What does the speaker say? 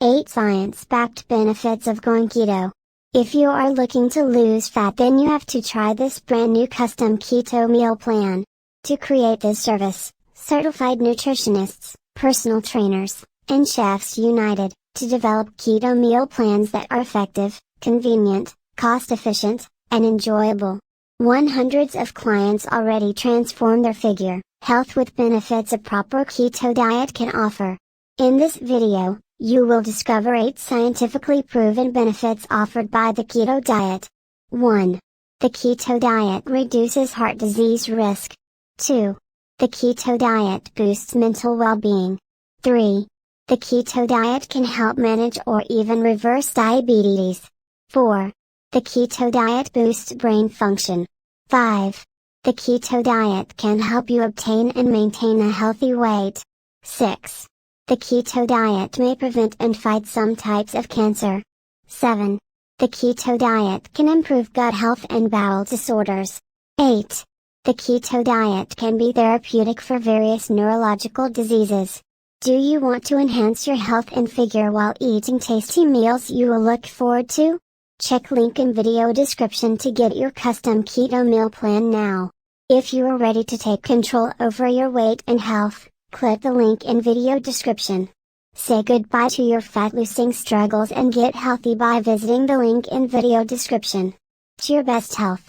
8 Science-backed benefits of going keto. If you are looking to lose fat, then you have to try this brand new custom keto meal plan. To create this service, certified nutritionists, personal trainers, and chefs united to develop keto meal plans that are effective, convenient, cost-efficient, and enjoyable. Hundreds of clients already transform their figure, health with benefits a proper keto diet can offer. In this video, you will discover 8 scientifically proven benefits offered by the keto diet. 1. The keto diet reduces heart disease risk. 2. The keto diet boosts mental well-being. 3. The keto diet can help manage or even reverse diabetes. 4. The keto diet boosts brain function. 5. The keto diet can help you obtain and maintain a healthy weight. 6. The keto diet may prevent and fight some types of cancer. 7. The keto diet can improve gut health and bowel disorders. 8. The keto diet can be therapeutic for various neurological diseases. Do you want to enhance your health and figure while eating tasty meals you will look forward to? Check link in video description to get your custom keto meal plan now. If you are ready to take control over your weight and health, click the link in video description. Say goodbye to your fat-losing struggles and get healthy by visiting the link in video description. To your best health.